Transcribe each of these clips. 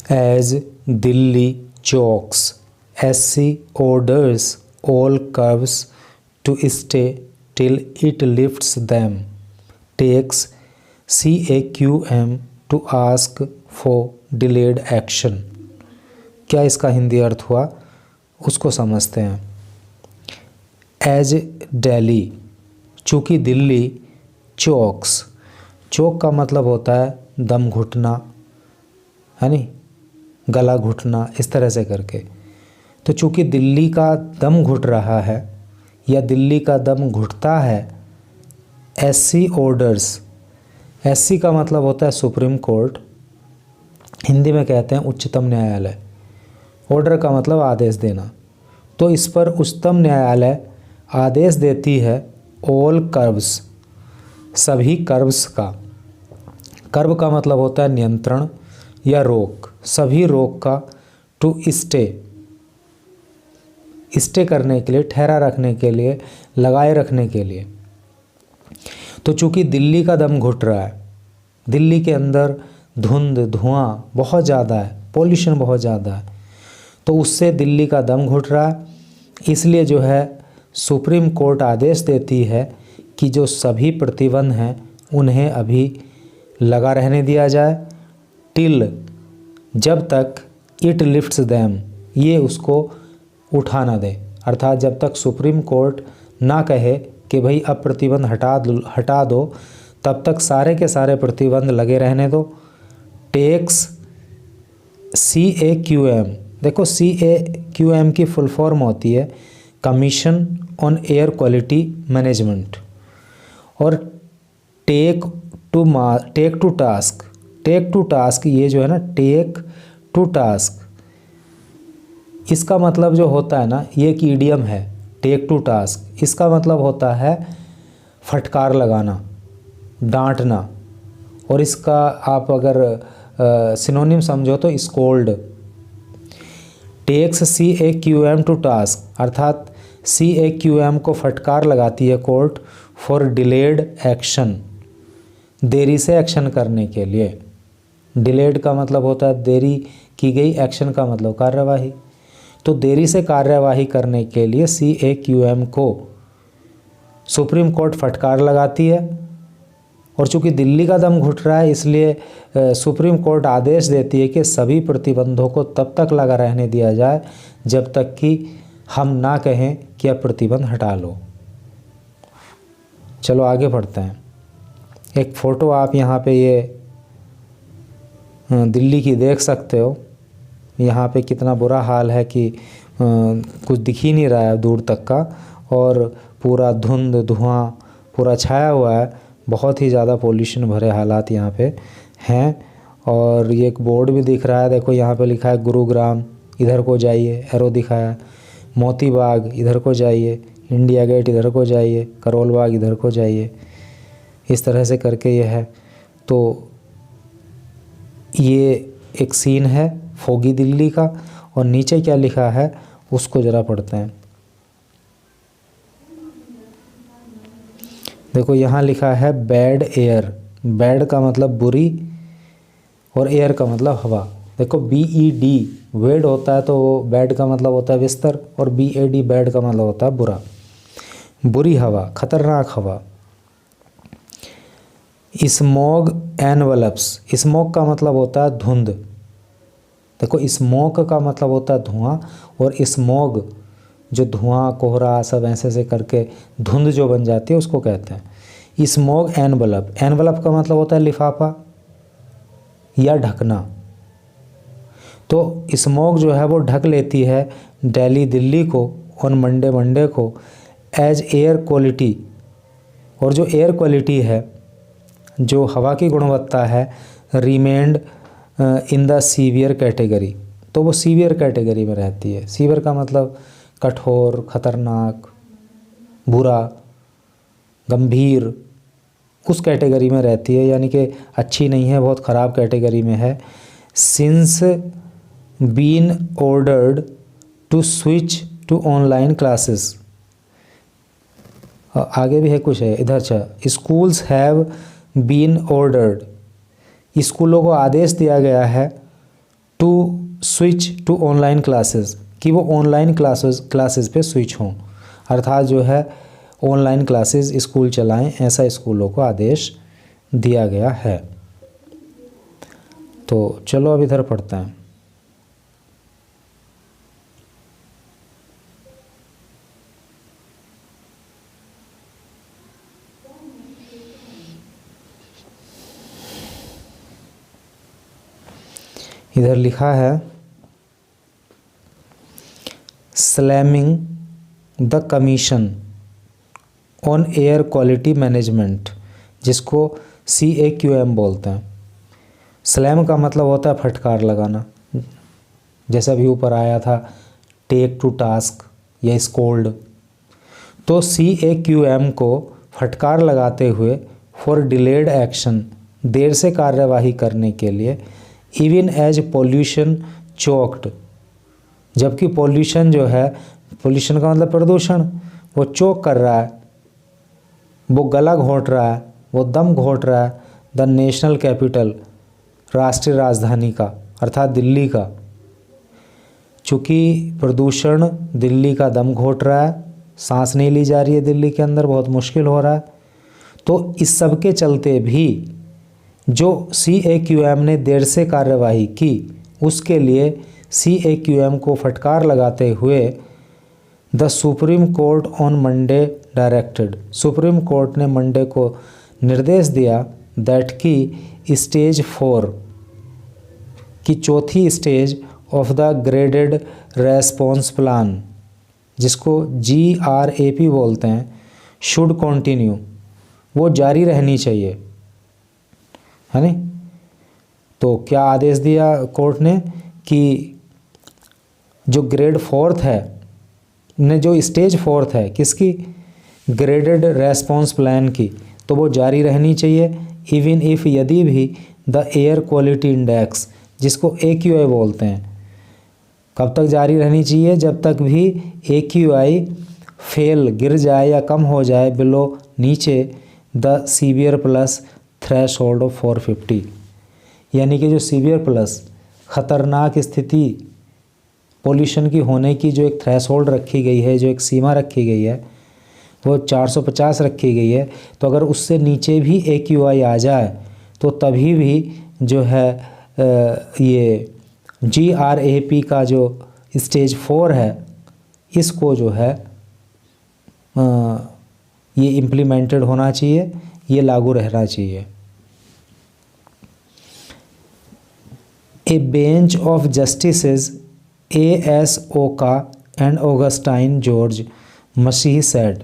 As Delhi chokes, SC orders all curves to stay till it lifts them. Takes CAQM to ask for delayed action. क्या इसका हिंदी अर्थ हुआ उसको समझते हैं। As Delhi, चूँकि दिल्ली चौक्स, चौक का मतलब होता है दम घुटना, है नी, गला घुटना, इस तरह से करके। तो चूँकि दिल्ली का दम घुट रहा है या दिल्ली का दम घुटता है, एससी ऑर्डर्स, एससी का मतलब होता है सुप्रीम कोर्ट, हिंदी में कहते हैं उच्चतम न्यायालय। ऑर्डर का मतलब आदेश देना। तो इस पर उच्चतम न्यायालय आदेश देती है ऑल कर्व्स, सभी कर्व्स का। कर्व का मतलब होता है नियंत्रण या रोक, सभी रोक का, टू स्टे, स्टे करने के लिए, ठहरा रखने के लिए, लगाए रखने के लिए। तो चूँकि दिल्ली का दम घुट रहा है, दिल्ली के अंदर धुंध धुआं बहुत ज़्यादा है, पॉल्यूशन बहुत ज़्यादा है, तो उससे दिल्ली का दम घुट रहा है। इसलिए जो है सुप्रीम कोर्ट आदेश देती है कि जो सभी प्रतिबंध हैं उन्हें अभी लगा रहने दिया जाए, टिल, जब तक इट लिफ्ट्स दैम, ये उसको उठा ना दे, अर्थात जब तक सुप्रीम कोर्ट ना कहे कि भाई अब प्रतिबंध हटा दो, तब तक सारे के सारे प्रतिबंध लगे रहने दो। टेक्स CAQM, देखो CAQM की फुल फॉर्म होती है commission on air quality management, और टेक टू टास्क, ये जो है ना टेक टू टास्क, इसका मतलब जो होता है ना, ये एक ईडियम है टेक टू टास्क, इसका मतलब होता है फटकार लगाना, डांटना, और इसका आप अगर सिनोनिम समझो तो scold. Takes CAQM to task, अर्थात CAQM को फटकार लगाती है कोर्ट फॉर डिलेड एक्शन, देरी से एक्शन करने के लिए। डिलेड का मतलब होता है देरी की गई, एक्शन का मतलब कार्यवाही। तो देरी से कार्यवाही करने के लिए CAQM को सुप्रीम कोर्ट फटकार लगाती है, और चूंकि दिल्ली का दम घुट रहा है इसलिए सुप्रीम कोर्ट आदेश देती है कि सभी प्रतिबंधों को तब तक लगा रहने दिया जाए जब तक कि हम ना कहें कि अब प्रतिबंध हटा लो। चलो आगे बढ़ते हैं। एक फ़ोटो आप यहाँ पे ये दिल्ली की देख सकते हो। यहाँ पे कितना बुरा हाल है कि कुछ दिख ही नहीं रहा है दूर तक का, और पूरा धुंध धुआं पूरा छाया हुआ है, बहुत ही ज़्यादा पोल्यूशन भरे हालात यहाँ पे हैं। और ये एक बोर्ड भी दिख रहा है, देखो यहाँ पे लिखा है गुरुग्राम, इधर को जाइए, एरो दिखाया, मोती बाग इधर को जाइए, इंडिया गेट इधर को जाइए, करोल बाग इधर को जाइए, इस तरह से करके ये है। तो ये एक सीन है फोगी दिल्ली का, और नीचे क्या लिखा है उसको ज़रा पढ़ते हैं। देखो यहाँ लिखा है बैड एयर, बैड का मतलब बुरी और एयर का मतलब हवा। देखो BED वेड होता है तो बैड का मतलब होता है बिस्तर, और BAD बैड का मतलब होता है बुरा, बुरी हवा, खतरनाक हवा। स्मॉग एनवलप्स, स्मोक का मतलब होता है धुंध। देखो स्मोक का मतलब होता है धुआं, और स्मॉग जो धुआं कोहरा सब ऐसे से करके धुंध जो बन जाती है उसको कहते हैं स्मॉग एनवलप। एनवलप का मतलब होता है लिफाफा या ढकना। तो स्मॉग जो है वो ढक लेती है दिल्ली को ऑन मंडे को एज एयर क्वालिटी, और जो एयर क्वालिटी है, जो हवा की गुणवत्ता है, remained in the severe category, तो वो सीवियर कैटेगरी में रहती है। सीवियर का मतलब कठोर, खतरनाक, बुरा, गंभीर, उस कैटेगरी में रहती है, यानी कि अच्छी नहीं है, बहुत ख़राब कैटेगरी में है। Since been ordered to switch to online classes, आगे भी है कुछ है इधर। स्कूल्स हैव बीन ऑर्डर्ड, स्कूलों को आदेश दिया गया है to switch to online classes, कि वो ऑनलाइन क्लासेस पे स्विच हों, अर्थात जो है ऑनलाइन क्लासेस स्कूल चलाएं, ऐसा स्कूलों को आदेश दिया गया है। तो चलो अब इधर पढ़ते हैं। इधर लिखा है slamming the commission on air quality management, जिसको CAQM बोलते हैं। स्लैम का मतलब होता है फटकार लगाना, जैसा भी ऊपर आया था टेक टू टास्क या स्कोल्ड। तो CAQM को फटकार लगाते हुए फॉर डिलेड एक्शन, देर से कार्यवाही करने के लिए, इवन एज पोल्यूशन चोक्ड, जबकि पोल्यूशन जो है, पोल्यूशन का मतलब प्रदूषण, वो चोक कर रहा है, वो गला घोंट रहा है, वो दम घोंट रहा है, द नेशनल कैपिटल, राष्ट्रीय राजधानी का अर्थात दिल्ली का। चूँकि प्रदूषण दिल्ली का दम घोंट रहा है, सांस नहीं ली जा रही है दिल्ली के अंदर, बहुत मुश्किल हो रहा है, तो इस सब के चलते भी जो CAQM ने देर से कार्यवाही की, उसके लिए CAQM को फटकार लगाते हुए the supreme court on Monday directed, supreme court ने मंडे को निर्देश दिया दैट की स्टेज 4 की चौथी stage of the graded response plan, जिसको GRAP बोलते हैं, शुड कंटिन्यू, वो जारी रहनी चाहिए, है नहीं। तो क्या आदेश दिया कोर्ट ने कि जो ग्रेड 4 है ने, जो स्टेज 4 है किसकी, ग्रेडेड रेस्पॉन्स प्लान की, तो वो जारी रहनी चाहिए, इवन इफ़, यदि भी, द एयर क्वालिटी इंडेक्स, जिसको AQI बोलते हैं, कब तक जारी रहनी चाहिए, जब तक भी AQI फेल, गिर जाए या कम हो जाए, बिलो, नीचे, the severe plus threshold of 450, यानी कि जो सीवियर प्लस ख़तरनाक स्थिति पोल्यूशन की होने की जो एक थ्रेशोल्ड रखी गई है, जो एक सीमा रखी गई है, वो 450 रखी गई है। तो अगर उससे नीचे भी AQI आ जाए तो तभी भी जो है ये GRAP का जो स्टेज 4 है, इसको जो है ये इम्प्लीमेंटेड होना चाहिए, ये लागू रहना चाहिए। ए बेंच ऑफ जस्टिसेस A.S. ओका and Augustine George Masih said,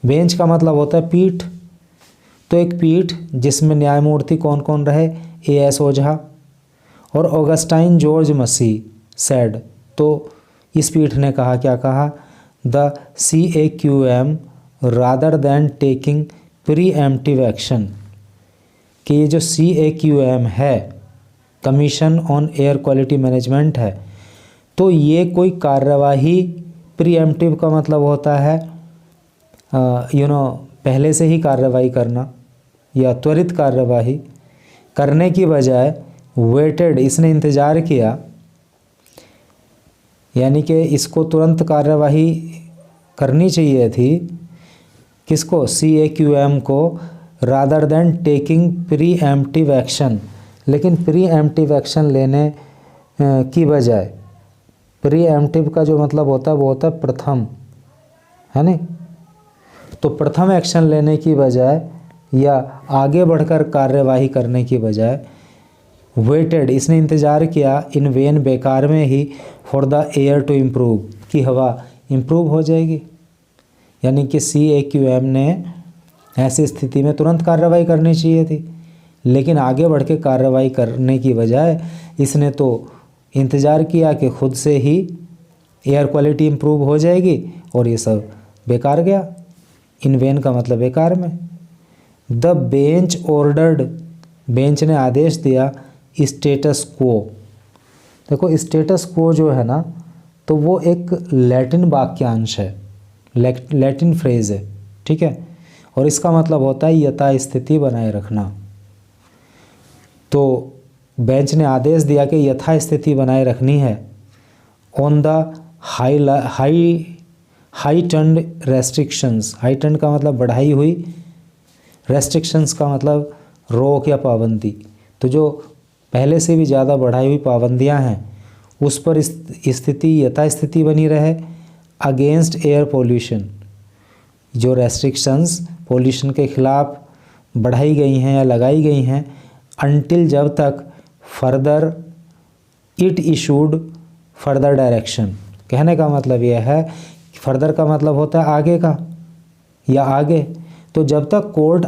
bench का मतलब होता है पीठ, तो एक पीठ जिसमें न्यायमूर्ति कौन कौन रहे, A.S. ओझा और ऑगस्टाइन जॉर्ज मसीह सेड, तो इस पीठ ने कहा, क्या कहा, the CAQM rather than taking pre-emptive action, कि ये जो CAQM है, commission on air quality management है, तो ये कोई कार्यवाही, प्रीएम्प्टिव का मतलब होता है पहले से ही कार्यवाही करना या त्वरित कार्यवाही करने की बजाय वेटेड, इसने इंतज़ार किया, यानी कि इसको तुरंत कार्यवाही करनी चाहिए थी, किसको, CAQM को, rather than taking pre-emptive action, लेकिन प्रीएम्प्टिव एक्शन लेने की बजाय, प्रीएम्प्टिव का जो मतलब होता है वो होता है प्रथम, है नहीं, तो प्रथम एक्शन लेने की बजाय या आगे बढ़कर कार्यवाही करने की बजाय वेटेड, इसने इंतज़ार किया, इन वेन, बेकार में ही, for the air to improve, कि हवा इम्प्रूव हो जाएगी। यानी कि CAQM ने ऐसी स्थिति में तुरंत कार्रवाई करनी चाहिए थी, लेकिन आगे बढ़ के कार्रवाई करने की बजाय इसने तो इंतज़ार किया कि खुद से ही एयर क्वालिटी इम्प्रूव हो जाएगी, और ये सब बेकार गया। इन वेन का मतलब बेकार में। द बेंच ऑर्डर्ड, बेंच ने आदेश दिया, स्टेटस क्वो। देखो स्टेटस क्वो जो है ना, तो वो एक लैटिन वाक्यांश है, लैटिन फ्रेज है, ठीक है, और इसका मतलब होता है यथा स्थिति बनाए रखना। तो बेंच ने आदेश दिया कि यथास्थिति बनाए रखनी है ऑन द हाइटन्ड रेस्ट्रिक्शंस। हाइटन्ड का मतलब बढ़ाई हुई, रेस्ट्रिक्शंस का मतलब रोक या पाबंदी। तो जो पहले से भी ज़्यादा बढ़ाई हुई पाबंदियां हैं उस पर स्थिति यथास्थिति बनी रहे। अगेंस्ट एयर पोल्यूशन, जो रेस्ट्रिक्शंस पोल्यूशन के खिलाफ बढ़ाई गई हैं या लगाई गई हैं, अनटिल जब तक further it issued further direction. कहने का मतलब यह है, फर्दर का मतलब होता है आगे का या आगे। तो जब तक कोर्ट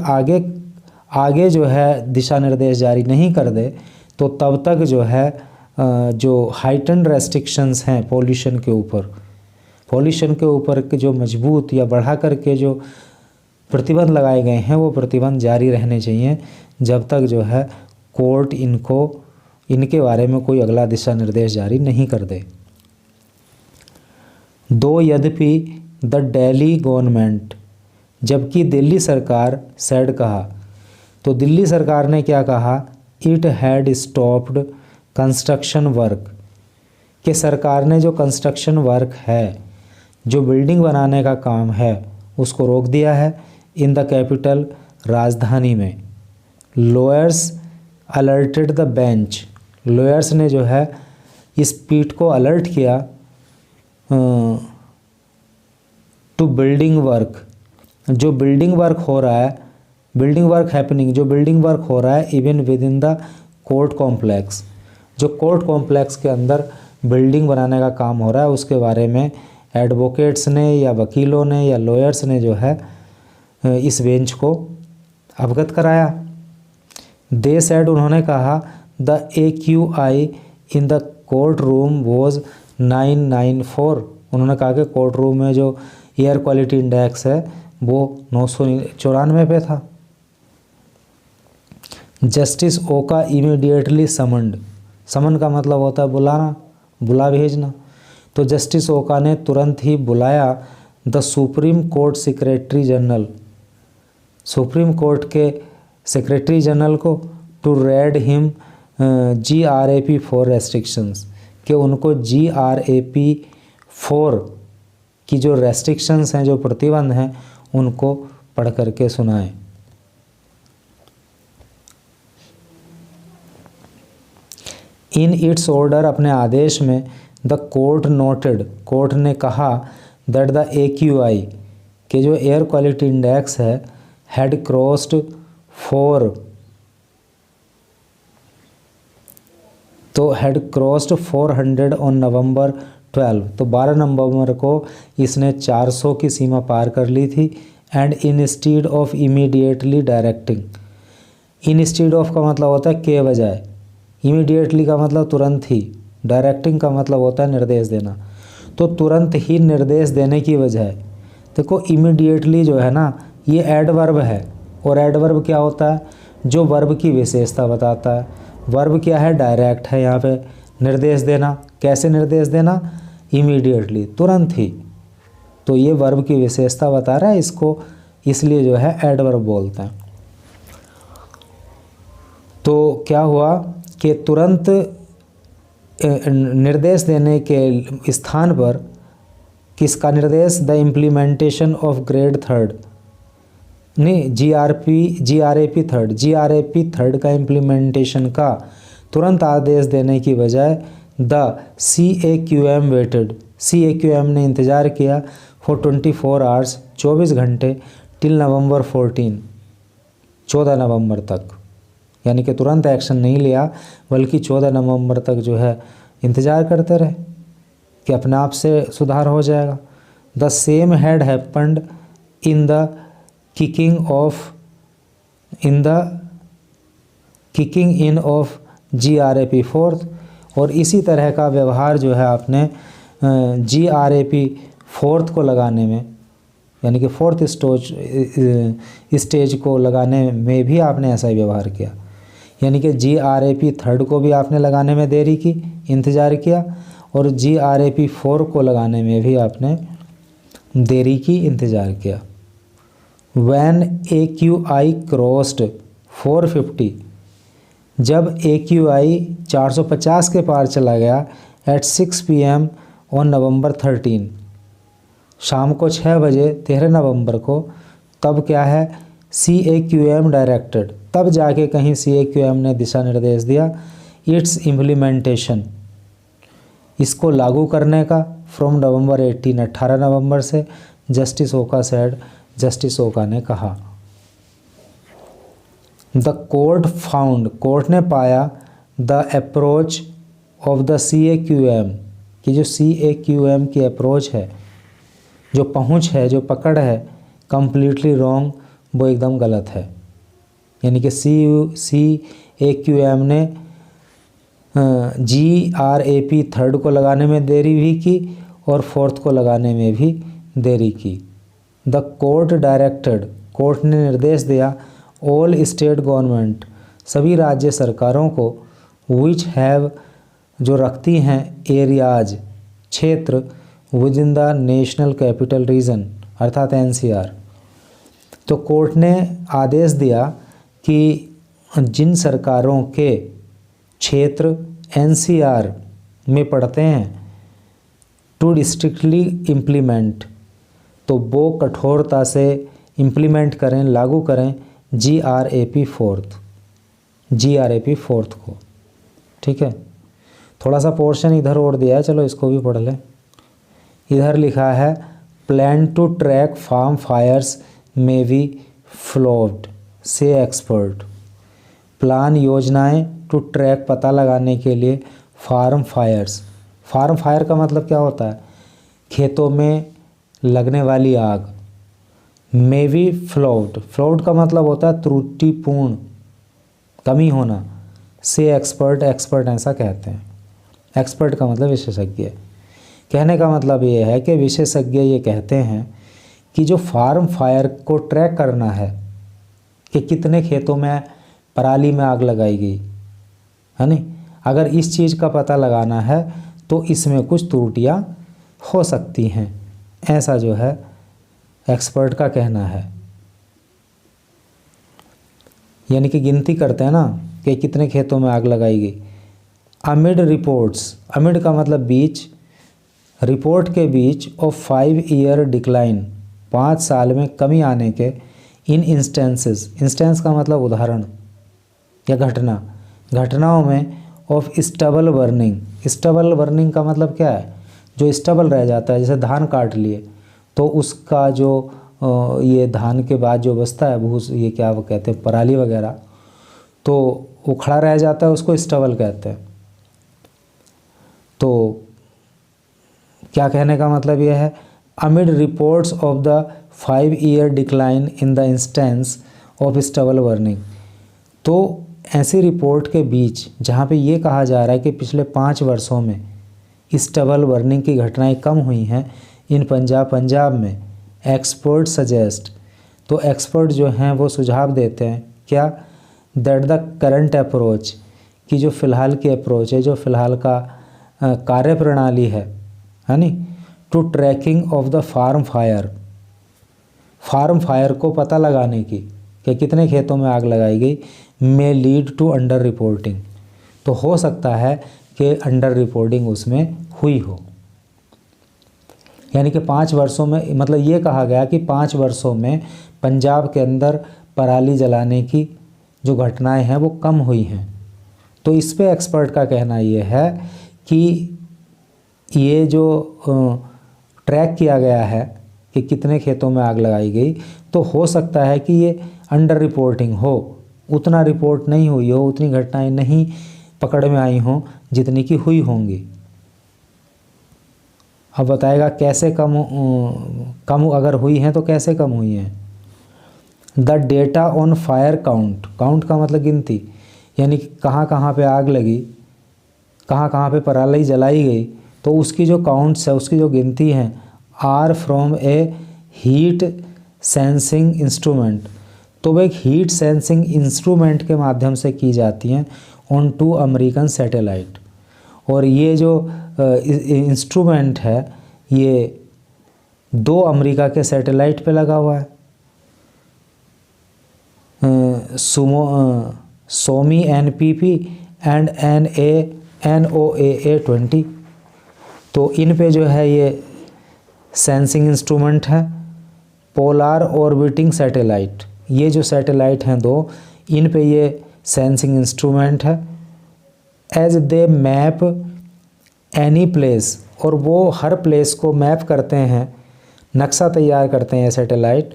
आगे जो है दिशा निर्देश जारी नहीं कर दे तो तब तक जो है जो हाइटन्ड रेस्ट्रिक्शंस हैं पोल्यूशन के ऊपर के जो मजबूत या बढ़ा करके जो प्रतिबंध लगाए गए हैं वो प्रतिबंध जारी रहने चाहिए जब तक जो है कोर्ट इनके बारे में कोई अगला दिशा निर्देश जारी नहीं कर दे। दो यद्यपि द दिल्ली गवर्नमेंट, जबकि दिल्ली सरकार सेड कहा, तो दिल्ली सरकार ने क्या कहा, it had stopped construction work, कि सरकार ने जो कंस्ट्रक्शन वर्क है, जो बिल्डिंग बनाने का काम है, उसको रोक दिया है इन द कैपिटल, राजधानी में। Lawyers alerted the bench, lawyers ने जो है इस पीठ को अलर्ट किया टू बिल्डिंग वर्क, जो बिल्डिंग वर्क हो रहा है, बिल्डिंग वर्क हैपनिंग, जो बिल्डिंग वर्क हो रहा है even with in the court complex, जो कोर्ट कॉम्प्लेक्स के अंदर बिल्डिंग बनाने का काम हो रहा है उसके बारे में एडवोकेट्स ने या वकीलों ने या लॉयर्स ने जो है इस बेंच को अवगत कराया। दे सेड, उन्होंने कहा, the AQI in the court room was 994, उन्होंने कहा कि कोर्ट रूम में जो एयर क्वालिटी इंडेक्स है वो 994 पे था। जस्टिस ओका इमीडिएटली समन्ड, समन का मतलब होता है बुलाना, बुला भेजना। तो जस्टिस ओका ने तुरंत ही बुलाया the supreme court secretary general, supreme court के सेक्रेटरी जनरल को, to read him GRAP 4 restrictions, कि उनको GRAP 4 की जो रेस्ट्रिक्शंस हैं, जो प्रतिबंध हैं, उनको पढ़ करके सुनाएं। इन इट्स ऑर्डर, अपने आदेश में, द कोर्ट नोटेड, कोर्ट ने कहा, दैट द AQI, के जो एयर क्वालिटी इंडेक्स है, हैड क्रॉस्ड 4, तो हैड क्रॉस्ड 400 ऑन November 12, तो 12 नवंबर को इसने 400 की सीमा पार कर ली थी। And instead of immediately directing, instead of का मतलब होता है के बजाय, इमीडिएटली का मतलब तुरंत ही, डायरेक्टिंग का मतलब होता है निर्देश देना। तो तुरंत ही निर्देश देने की बजाय, देखो इमीडिएटली जो है ना ये एडवर्ब है, और एडवर्ब क्या होता है, जो वर्ब की विशेषता बताता है। वर्ब क्या है, डायरेक्ट है, यहाँ पे निर्देश देना। कैसे निर्देश देना, इमीडिएटली, तुरंत ही। तो ये वर्ब की विशेषता बता रहा है, इसको इसलिए जो है एडवर्ब बोलते हैं। तो क्या हुआ कि तुरंत निर्देश देने के स्थान पर किसका निर्देश, द इम्प्लीमेंटेशन ऑफ ग्रेड 3, नहीं GRAP 3 का इम्प्लीमेंटेशन का तुरंत आदेश देने की बजाय द CAQM वेटेड, CAQM ने इंतज़ार किया फॉर 24 आवर्स, 24 घंटे, टिल November 14, 14 नवंबर तक, यानी कि तुरंत एक्शन नहीं लिया बल्कि 14 नवंबर तक जो है इंतज़ार करते रहे कि अपने आप से सुधार हो जाएगा। The same had happened in the kicking in of GRAP 4, और इसी तरह का व्यवहार जो है आपने GRAP 4 को लगाने में, यानी कि 4th स्टेज को लगाने में भी आपने ऐसा ही व्यवहार किया। यानी कि GRAP 3 को भी आपने लगाने में देरी की, इंतज़ार किया, और GRAP 4 को लगाने में भी आपने देरी की, इंतज़ार किया। When AQI crossed 450, जब AQI 450 के पार चला गया एट 6 PM ऑन November 13, शाम को 6 बजे 13 नवंबर को, तब क्या है, CAQM डायरेक्टेड, तब जाके कहीं CAQM ने दिशा निर्देश दिया इट्स इम्प्लीमेंटेशन, इसको लागू करने का, फ्रॉम November 18, 18 नवंबर से। जस्टिस ओका सेड, जस्टिस ओका ने कहा। द कोर्ट फाउंड, कोर्ट ने पाया, the approach of the CAQM, कि जो CAQM की अप्रोच है, जो पहुंच है, जो पकड़ है, कंप्लीटली रॉन्ग, वो एकदम गलत है। यानी कि CAQM ने GRAP 3rd को लगाने में देरी भी की और 4th को लगाने में भी देरी की। द कोर्ट डायरेक्टेड, कोर्ट ने निर्देश दिया ऑल स्टेट गवर्नमेंट, सभी राज्य सरकारों को, विच हैव, जो रखती हैं, एरियाज, क्षेत्र, with in the national capital region, अर्थात NCR। तो कोर्ट ने आदेश दिया कि जिन सरकारों के क्षेत्र NCR में पड़ते हैं, टू स्ट्रिक्टली इम्प्लीमेंट, तो वो कठोरता से इम्प्लीमेंट करें, लागू करें GRAP 4th को। ठीक है, थोड़ा सा पोर्शन इधर और दिया है, चलो इसको भी पढ़ लें। इधर लिखा है plan to track farm fires में be flopped, say expert. Plan, योजनाएं, टू ट्रैक, पता लगाने के लिए, फार्म फायर्स, फार्म फायर का मतलब क्या होता है, खेतों में लगने वाली आग। मे बी फ्लॉप्ड, फ्लॉप्ड का मतलब होता है त्रुटिपूर्ण, कमी होना। से एक्सपर्ट, एक्सपर्ट ऐसा कहते हैं, एक्सपर्ट का मतलब विशेषज्ञ। कहने का मतलब ये है कि विशेषज्ञ ये कहते हैं कि जो फार्म फायर को ट्रैक करना है कि कितने खेतों में पराली में आग लगाई गई है नहीं, अगर इस चीज़ का पता लगाना है तो इसमें कुछ त्रुटियां हो सकती हैं, ऐसा जो है एक्सपर्ट का कहना है। यानी कि गिनती करते हैं ना कि कितने खेतों में आग लगाई गई। अमिड रिपोर्ट्स, अमिड का मतलब बीच, रिपोर्ट के बीच ऑफ 5 ईयर डिक्लाइन, 5 साल में कमी आने के, इन इंस्टेंसेस, इंस्टेंस का मतलब उदाहरण या घटना, घटनाओं में, of stubble burning, stubble burning का मतलब क्या है, जो स्टबल रह जाता है, जैसे धान काट लिए तो उसका जो ये धान के बाद जो बचता है भूस, ये क्या वो कहते हैं, पराली वगैरह, तो वो खड़ा रह जाता है, उसको स्टबल कहते हैं। तो क्या कहने का मतलब ये है, amid reports of the 5 year decline in the instance of stubble burning, तो ऐसी रिपोर्ट के बीच जहाँ पे ये कहा जा रहा है कि पिछले 5 वर्षों में स्टबल बर्निंग की घटनाएं कम हुई हैं इन पंजाब में, एक्सपर्ट सजेस्ट, तो एक्सपर्ट जो हैं वो सुझाव देते हैं क्या, दैट द करंट अप्रोच, कि जो फ़िलहाल की अप्रोच है, जो फ़िलहाल का कार्यप्रणाली है नी, to tracking of the farm fire, farm fire को पता लगाने की कि कितने खेतों में आग लगाई गई, may lead to under reporting, तो हो सकता है कि अंडर रिपोर्टिंग उसमें हुई हो। यानी कि 5 वर्षों में, मतलब ये कहा गया कि 5 वर्षों में पंजाब के अंदर पराली जलाने की जो घटनाएं हैं वो कम हुई हैं। तो इस पे एक्सपर्ट का कहना ये है कि ये जो ट्रैक किया गया है कि कितने खेतों में आग लगाई गई, तो हो सकता है कि ये अंडर रिपोर्टिंग हो, उतना रिपोर्ट नहीं हुई हो, उतनी घटनाएं नहीं पकड़ में आई हों जितनी की हुई होंगी। अब बताएगा कैसे कम अगर हुई हैं तो कैसे कम हुई हैं। The data on fire count, count का मतलब गिनती, यानी कि कहाँ कहाँ पे आग लगी, कहाँ कहाँ पे पराली जलाई गई, तो उसकी जो काउंट्स है, उसकी जो गिनती हैं, are from a heat sensing instrument, तो वो एक हीट सेंसिंग इंस्ट्रूमेंट के माध्यम से की जाती हैं ऑन 2 अमेरिकन सैटेलाइट। और ये जो इंस्ट्रूमेंट है ये 2 अमेरिका के सैटेलाइट पे लगा हुआ है, सोमी NPP एंड NOAA 20। तो इन पे जो है ये सेंसिंग इंस्ट्रूमेंट है। पोलार ऑर्बिटिंग सैटेलाइट, ये जो सैटेलाइट हैं दो, इन पे ये सेंसिंग इंस्ट्रूमेंट है। As they map any place, और वो हर प्लेस को मैप करते हैं, नक्शा तैयार करते हैं सैटेलाइट।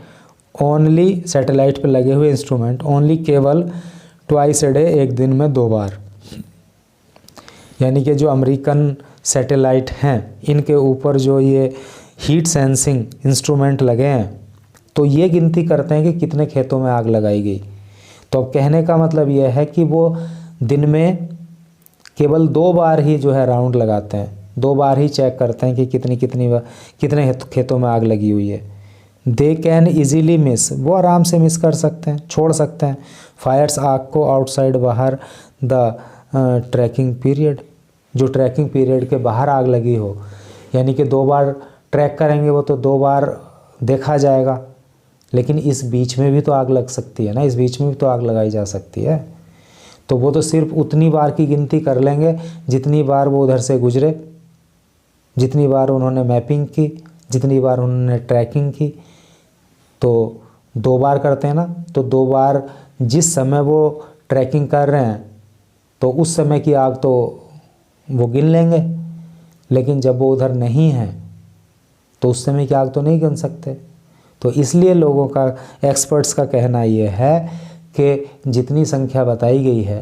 ओनली सैटेलाइट पे लगे हुए इंस्ट्रूमेंट, ओनली केवल ट्वाइस ए डे, एक दिन में 2 बार। यानी कि जो अमेरिकन सैटेलाइट हैं इनके ऊपर जो ये हीट सेंसिंग इंस्ट्रूमेंट लगे हैं, तो ये गिनती करते हैं कि कितने खेतों में आग लगाई गई। तो अब कहने का मतलब ये है कि वो दिन में केवल 2 बार ही जो है राउंड लगाते हैं, 2 बार ही चेक करते हैं कि कितने खेतों में आग लगी हुई है। दे कैन ईजीली मिस, वो आराम से मिस कर सकते हैं, छोड़ सकते हैं। फायर्स, आग को आउटसाइड, बाहर द ट्रैकिंग पीरियड, जो ट्रैकिंग पीरियड के बाहर आग लगी हो, यानी कि 2 बार ट्रैक करेंगे वो, तो 2 बार देखा जाएगा। लेकिन इस बीच में भी तो आग लग सकती है ना, इस बीच में भी तो आग लगाई जा सकती है। तो वो तो सिर्फ उतनी बार की गिनती कर लेंगे जितनी बार वो उधर से गुजरे, जितनी बार उन्होंने मैपिंग की, जितनी बार उन्होंने ट्रैकिंग की। तो 2 बार करते हैं ना, तो 2 बार जिस समय वो ट्रैकिंग कर रहे हैं तो उस समय की आग तो वो गिन लेंगे। लेकिन जब वो उधर नहीं है तो उस समय की आग तो नहीं गिन सकते। तो इसलिए लोगों का, एक्सपर्ट्स का कहना ये है कि जितनी संख्या बताई गई है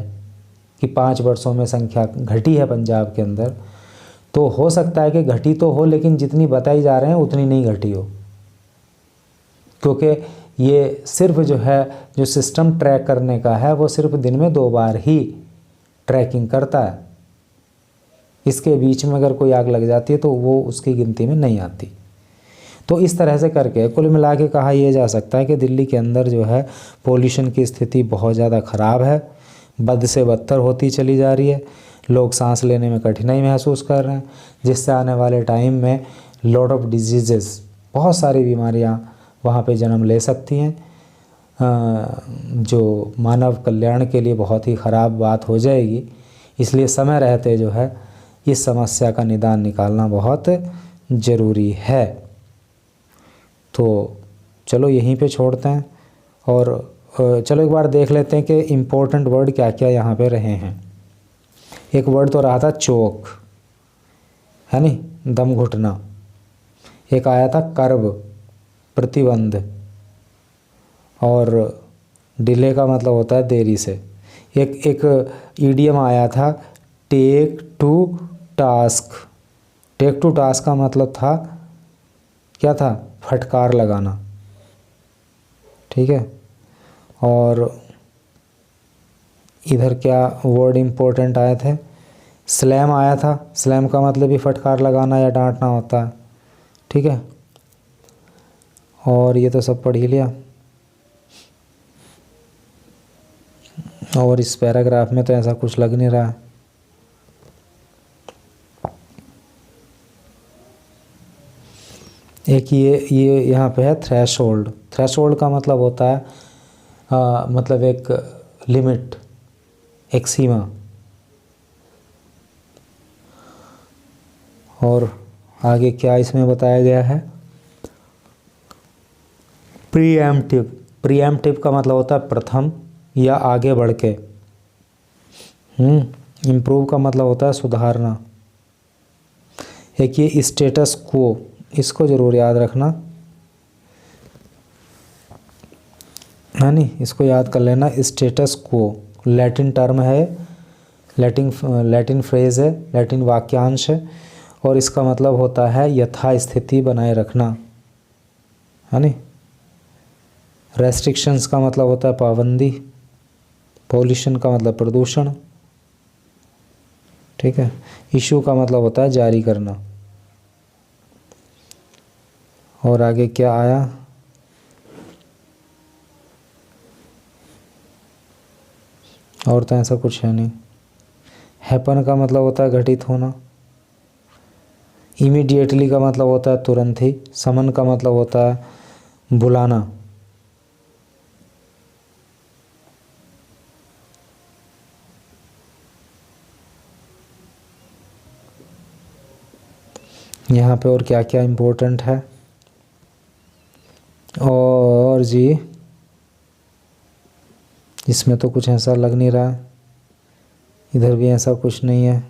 कि 5 वर्षों में संख्या घटी है पंजाब के अंदर, तो हो सकता है कि घटी तो हो, लेकिन जितनी बताई जा रहे हैं उतनी नहीं घटी हो। क्योंकि ये सिर्फ जो है, जो सिस्टम ट्रैक करने का है, वो सिर्फ दिन में 2 बार ही ट्रैकिंग करता है। इसके बीच में अगर कोई आग लग जाती है तो वो उसकी गिनती में नहीं आती। तो इस तरह से करके कुल मिला के कहा यह जा सकता है कि दिल्ली के अंदर जो है पोल्यूशन की स्थिति बहुत ज़्यादा ख़राब है, बद से बदतर होती चली जा रही है। लोग सांस लेने में कठिनाई महसूस कर रहे हैं, जिससे आने वाले टाइम में लॉट ऑफ डिजीज़ेस, बहुत सारी बीमारियां वहाँ पे जन्म ले सकती हैं, जो मानव कल्याण के लिए बहुत ही ख़राब बात हो जाएगी। इसलिए समय रहते जो है इस समस्या का निदान निकालना बहुत ज़रूरी है। तो चलो यहीं पे छोड़ते हैं और चलो एक बार देख लेते हैं कि इम्पोर्टेंट वर्ड क्या क्या यहाँ पे रहे हैं। एक वर्ड तो रहा था चोक, है नी, दम घुटना। एक आया था कर्ब, प्रतिबंध, और डिले का मतलब होता है देरी से। एक ईडियम आया था take to task. Take to task का मतलब था, क्या था, फटकार लगाना, ठीक है। और इधर क्या वर्ड इम्पोर्टेंट आए थे, स्लैम आया था। स्लैम का मतलब भी फटकार लगाना या डांटना होता है, ठीक है। और ये तो सब पढ़ ही लिया। और इस पैराग्राफ में तो ऐसा कुछ लग नहीं रहा है। एक ये यहाँ पे है थ्रेशोल्ड। थ्रेशोल्ड का मतलब होता है मतलब एक लिमिट, एक सीमा। और आगे क्या इसमें बताया गया है, प्रीएम्प्टिव। प्रीएम्प्टिव का मतलब होता है प्रथम या आगे बढ़ के। इम्प्रूव का मतलब होता है सुधारना। एक ये स्टेटस क्वो, इसको ज़रूर याद रखना, है नी, इसको याद कर लेना। स्टेटस क्वो लैटिन टर्म है, लैटिन फ्रेज है, लैटिन वाक्यांश है, और इसका मतलब होता है यथास्थिति बनाए रखना, है नी। रेस्ट्रिक्शंस का मतलब होता है पाबंदी। पॉल्यूशन का मतलब प्रदूषण, ठीक है। इशू का मतलब होता है जारी करना। और आगे क्या आया, और तो ऐसा कुछ है नहीं। हैपन का मतलब होता है घटित होना। इमीडिएटली का मतलब होता है तुरंत ही। समन का मतलब होता है बुलाना। यहाँ पे और क्या क्या इम्पोर्टेंट है। और जी इसमें तो कुछ ऐसा लग नहीं रहा है, इधर भी ऐसा कुछ नहीं है।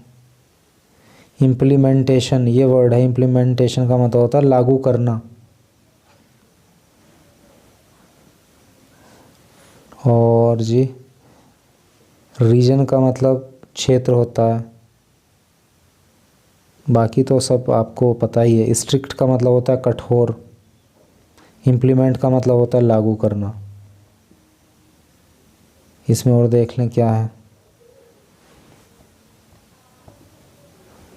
इम्प्लीमेंटेशन ये वर्ड है, इम्प्लीमेंटेशन का मतलब होता है लागू करना। और जी रीजन का मतलब क्षेत्र होता है, बाकी तो सब आपको पता ही है। स्ट्रिक्ट का मतलब होता है कठोर, इम्प्लीमेंट का मतलब होता है लागू करना। इसमें और देख लें क्या है।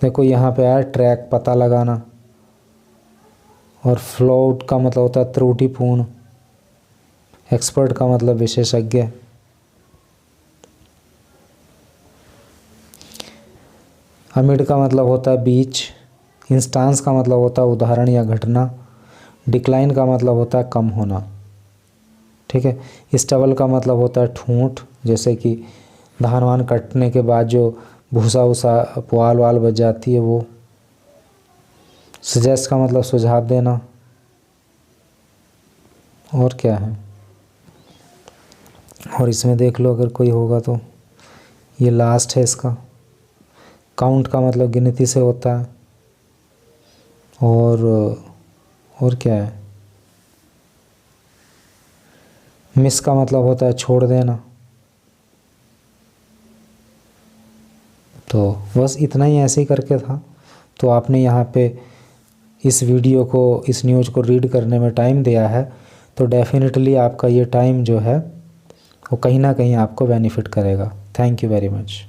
देखो यहाँ पे आया ट्रैक पता लगाना, और फ्लॉट का मतलब होता है त्रुटिपूर्ण, एक्सपर्ट का मतलब विशेषज्ञ, अमिड का मतलब होता है बीच, इंस्टांस का मतलब होता है उदाहरण या घटना, डिक्लाइन का मतलब होता है कम होना। ठीक है। स्टबल का मतलब होता है ठूंठ, जैसे कि धान वान कटने के बाद जो भूसा उसा पुआल वाल बच जाती है वो। सजेस्ट का मतलब सुझाव देना। और क्या है, और इसमें देख लो अगर कोई होगा तो, ये लास्ट है इसका। काउंट का मतलब गिनती से होता है। और क्या है, मिस का मतलब होता है छोड़ देना। तो बस इतना ही ऐसे ही करके था। तो आपने यहाँ पे इस वीडियो को, इस न्यूज़ को रीड करने में टाइम दिया है, तो डेफिनेटली आपका ये टाइम जो है वो कहीं ना कहीं आपको बेनिफिट करेगा। Thank you very much.